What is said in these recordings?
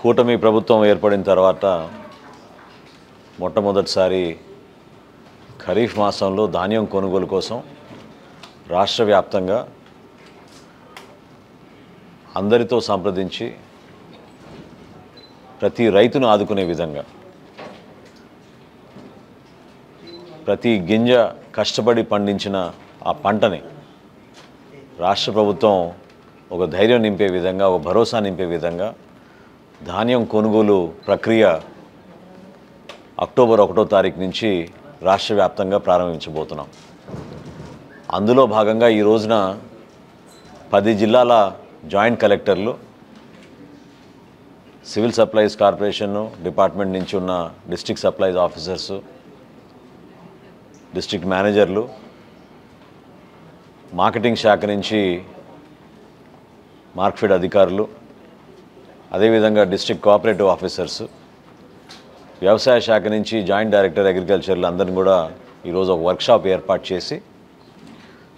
కూటమి ప్రభుత్వం ఏర్పడిన తర్వాత మొట్టమొదటిసారి ఖరీఫ్ మాసంలో ధాన్యం కొనుగోలు కోసం రాష్ట్ర వ్యాప్తంగా అందరితో సంప్రదించి ప్రతి రైతును ఆదుకునే విధంగా ప్రతి గింజ కష్టపడి పండించిన ఆ పంటని రాష్ట్ర ప్రభుత్వం ఒక ధైర్యం నింపే విధంగా, ఒక భరోసా నింపే విధంగా ధాన్యం కొనుగోలు ప్రక్రియ అక్టోబర్ 1వ తారీఖు నుంచి రాష్ట్ర వ్యాప్తంగా ప్రారంభించబోతున్నాం. అందులో భాగంగా ఈ రోజున 10 జిల్లాల జాయింట్ కలెక్టర్లు, సివిల్ సప్లైస్ కార్పొరేషన్ డిపార్ట్మెంట్ నుంచి ఉన్న డిస్ట్రిక్ట్ సప్లైస్ ఆఫీసర్సు, డిస్ట్రిక్ట్ మేనేజర్లు, మార్కెటింగ్ శాఖ నుంచి మార్కెట్ అధికారులు, అదేవిధంగా డిస్ట్రిక్ట్ కోఆపరేటివ్ ఆఫీసర్స్, వ్యవసాయ శాఖ నుంచి జాయింట్ డైరెక్టర్ అగ్రికల్చర్లు అందరిని కూడా ఈరోజు ఒక వర్క్షాప్ ఏర్పాటు చేసి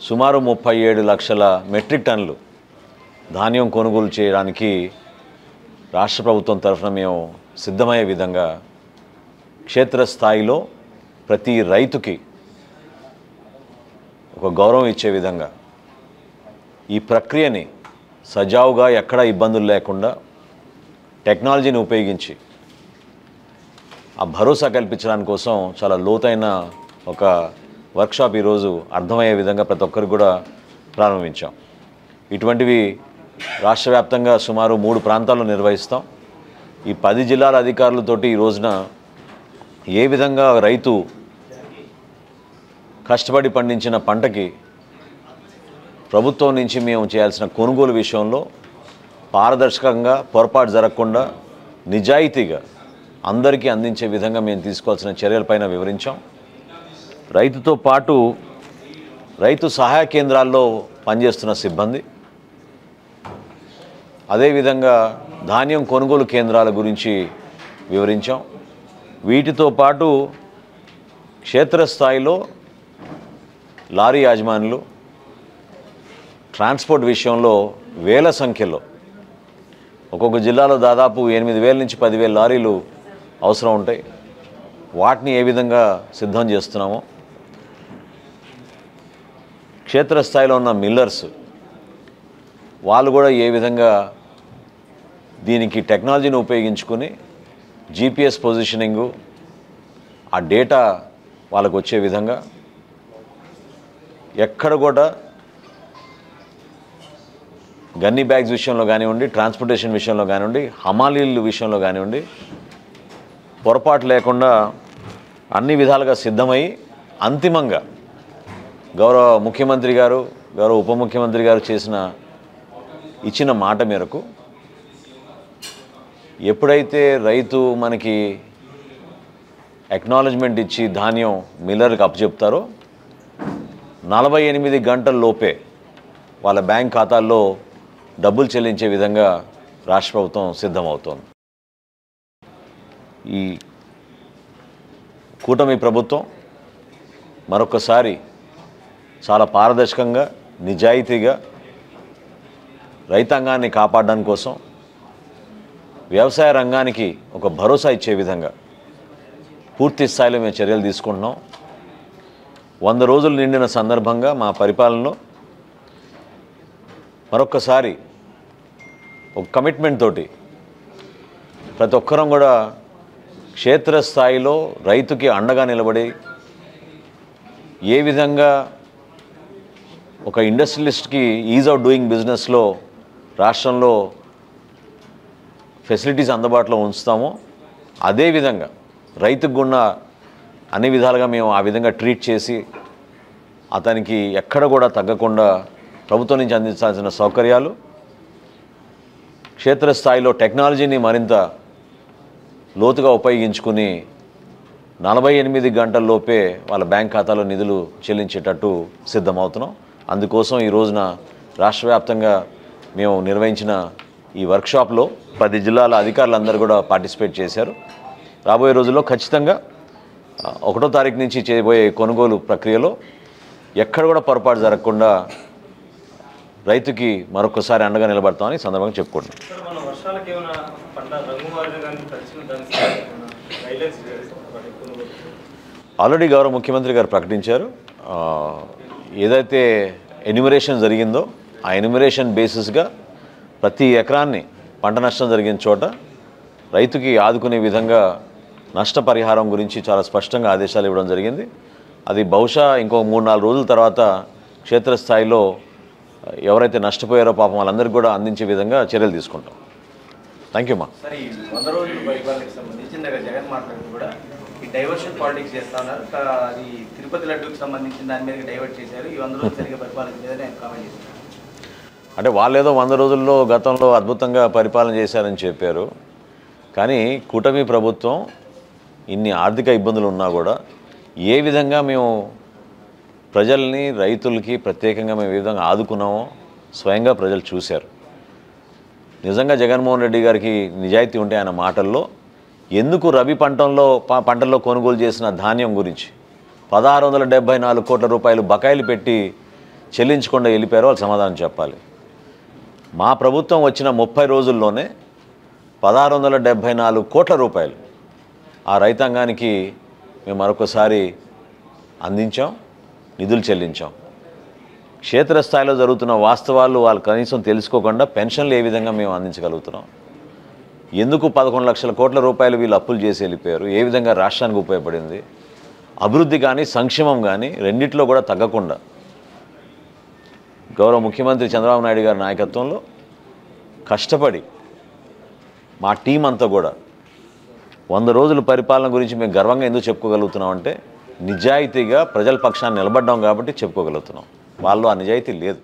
సుమారు 37 లక్షల మెట్రిక్ టన్నులు ధాన్యం కొనుగోలు చేయడానికి రాష్ట్ర ప్రభుత్వం తరఫున మేము సిద్ధమయ్యే విధంగా క్షేత్రస్థాయిలో ప్రతి రైతుకి ఒక గౌరవం ఇచ్చే విధంగా ఈ ప్రక్రియని సజావుగా ఎక్కడా ఇబ్బందులు లేకుండా టెక్నాలజీని ఉపయోగించి ఆ భరోసా కల్పించడానికి కోసం చాలా లోతైన ఒక వర్క్షాప్ ఈరోజు అర్థమయ్యే విధంగా ప్రతి ఒక్కరికి కూడా ప్రారంభించాం. ఇటువంటివి రాష్ట్ర వ్యాప్తంగా సుమారు 3 ప్రాంతాల్లో నిర్వహిస్తాం. ఈ 10 జిల్లాల అధికారులతోటి ఈ రోజున ఏ విధంగా రైతు కష్టపడి పండించిన పంటకి ప్రభుత్వం నుంచి మేము చేయాల్సిన కొనుగోలు విషయంలో పారదర్శకంగా, పొరపాటు జరగకుండా నిజాయితీగా అందరికీ అందించే విధంగా మేము తీసుకోవాల్సిన చర్యలపైన వివరించాం. రైతుతో పాటు రైతు సహాయ కేంద్రాల్లో పనిచేస్తున్న సిబ్బంది, అదేవిధంగా ధాన్యం కొనుగోలు కేంద్రాల గురించి వివరించాం. వీటితో పాటు క్షేత్రస్థాయిలో లారీ యాజమానులు, ట్రాన్స్పోర్ట్ విషయంలో వేల సంఖ్యలో, ఒక్కొక్క జిల్లాలో దాదాపు 8,000 నుంచి 10,000 లారీలు అవసరం ఉంటాయి. వాటిని ఏ విధంగా సిద్ధం చేస్తున్నామో, క్షేత్రస్థాయిలో ఉన్న మిల్లర్స్ వాళ్ళు కూడా ఏ విధంగా దీనికి టెక్నాలజీని ఉపయోగించుకొని జీపీఎస్ పొజిషనింగు, ఆ డేటా వాళ్ళకు వచ్చే విధంగా ఎక్కడ కూడా గన్నీ బ్యాగ్స్ విషయంలో కానివ్వండి, ట్రాన్స్పోర్టేషన్ విషయంలో కానివ్వండి, హమాలీల విషయంలో కానివ్వండి, పొరపాటు లేకుండా అన్ని విధాలుగా సిద్ధమై అంతిమంగా గౌరవ ముఖ్యమంత్రి గారు, గౌరవ ఉప ముఖ్యమంత్రి గారు ఇచ్చిన మాట మేరకు ఎప్పుడైతే రైతు మనకి అక్నాలెడ్జ్మెంట్ ఇచ్చి ధాన్యం మిల్లర్కి అప్పచెప్తారో 48 గంటల లోపే వాళ్ళ బ్యాంక్ ఖాతాల్లో డబ్బులు చెల్లించే విధంగా రాష్ట్ర ప్రభుత్వం సిద్ధమవుతోంది. ఈ కూటమి ప్రభుత్వం మరొకసారి చాలా పారదర్శకంగా, నిజాయితీగా రైతాంగాన్ని కాపాడడానికి కోసం, వ్యవసాయ రంగానికి ఒక భరోసా ఇచ్చే విధంగా పూర్తి స్థాయిలో మేము చర్యలు తీసుకుంటున్నాం. 100 రోజులు నిండిన సందర్భంగా మా పరిపాలనలో మరొక్కసారి ఒక కమిట్మెంట్ తోటి ప్రతి ఒక్కరం కూడా క్షేత్రస్థాయిలో రైతుకి అండగా నిలబడి ఏ విధంగా ఒక ఇండస్ట్రియలిస్ట్కి ఈజ్ ఆఫ్ డూయింగ్ బిజినెస్లో రాష్ట్రంలో ఫెసిలిటీస్ అందుబాటులో ఉంచుతామో అదేవిధంగా రైతుకు ఉన్న అన్ని విధాలుగా మేము ఆ విధంగా ట్రీట్ చేసి అతనికి ఎక్కడ కూడా తగ్గకుండా ప్రభుత్వం నుంచి అందించాల్సిన సౌకర్యాలు, క్షేత్రస్థాయిలో టెక్నాలజీని మరింత లోతుగా ఉపయోగించుకుని 48 గంటల లోపే వాళ్ళ బ్యాంక్ ఖాతాలో నిధులు చెల్లించేటట్టు సిద్ధమవుతున్నాం. అందుకోసం ఈ రోజున రాష్ట్ర వ్యాప్తంగా మేము నిర్వహించిన ఈ వర్క్షాప్లో 10 జిల్లాల అధికారులందరూ కూడా పార్టిసిపేట్ చేశారు. రాబోయే రోజుల్లో ఖచ్చితంగా 1వ తారీఖు నుంచి చేయబోయే కొనుగోలు ప్రక్రియలో ఎక్కడ కూడా పొరపాటు జరగకుండా రైతుకి మరొకసారి అండగా నిలబడతామని సందర్భంగా చెప్పుకుంటున్నాం. వర్షాలకు ఏమైనా పంట రంగు మారిన కానీ తడిచిన దానికి గైడ్లైన్స్ ఆల్రెడీ గౌరవ ముఖ్యమంత్రి గారు ప్రకటించారు. ఏదైతే ఎన్యూమరేషన్ జరిగిందో ఆ ఎన్యూమరేషన్ బేసిస్గా ప్రతి ఎకరాన్ని పంట నష్టం జరిగిన చోట రైతుకి ఆదుకునే విధంగా నష్టపరిహారం గురించి చాలా స్పష్టంగా ఆదేశాలు ఇవ్వడం జరిగింది. అది బహుశా ఇంకో 3-4 రోజుల తర్వాత క్షేత్రస్థాయిలో ఎవరైతే నష్టపోయారో పాపం వాళ్ళందరికీ కూడా అందించే విధంగా చర్యలు తీసుకుంటాం. థ్యాంక్ యూ మా. సార్, ఈ 100 రోజుల పరిపాలనకు సంబంధించి జగన్ మాట్లాడుతూ కూడా ఈ డైవర్షన్ పాలిటిక్స్ చేస్తా ఉన్నారు. అది తిరుపతి లడ్డూకి సంబంధించిన దాని మీద డైవర్ట్ చేశారు. ఈ 100 రోజులు సరిగ్గా పరిపాలన లేదని ఆయన కామెంట్ చేశారు. అంటే వాళ్ళేదో 100 రోజుల్లో గతంలో అద్భుతంగా పరిపాలన చేశారని చెప్పారు. కానీ కూటమి ప్రభుత్వం ఇన్ని ఆర్థిక ఇబ్బందులు ఉన్నా కూడా ఏ విధంగా మేము ప్రజల్ని రైతులకి ప్రత్యేకంగా మేము ఏ విధంగా ఆదుకున్నామో స్వయంగా ప్రజలు చూశారు. నిజంగా జగన్మోహన్ రెడ్డి గారికి నిజాయితీ ఉంటే ఆయన మాటల్లో ఎందుకు రబీ పంటల్లో కొనుగోలు చేసిన ధాన్యం గురించి 1674 కోట్ల రూపాయలు బకాయిలు పెట్టి చెల్లించకుండా వెళ్ళిపోయారో వాళ్ళు సమాధానం చెప్పాలి. మా ప్రభుత్వం వచ్చిన 30 రోజుల్లోనే 1674 కోట్ల రూపాయలు ఆ రైతాంగానికి మేము మరొకసారి అందించాం, నిధులు చెల్లించాం. క్షేత్రస్థాయిలో జరుగుతున్న వాస్తవాలు వాళ్ళు కనీసం తెలుసుకోకుండా పెన్షన్లు ఏ విధంగా మేము అందించగలుగుతున్నాం, ఎందుకు 11 లక్షల కోట్ల రూపాయలు వీళ్ళు అప్పులు చేసి వెళ్ళిపోయారు, ఏ విధంగా రాష్ట్రానికి ఉపయోగపడింది, అభివృద్ధి కానీ సంక్షేమం కానీ రెండిట్లో కూడా తగ్గకుండా గౌరవ ముఖ్యమంత్రి చంద్రబాబు నాయుడు గారి నాయకత్వంలో కష్టపడి మా టీం అంతా కూడా 100 రోజుల పరిపాలన గురించి మేము గర్వంగా ఎందుకు చెప్పుకోగలుగుతున్నాం అంటే నిజాయితీగా ప్రజల పక్షాన్ని నిలబడ్డాం కాబట్టి చెప్పుకోగలుగుతున్నాం. వాళ్ళు ఆ నిజాయితీ లేదు.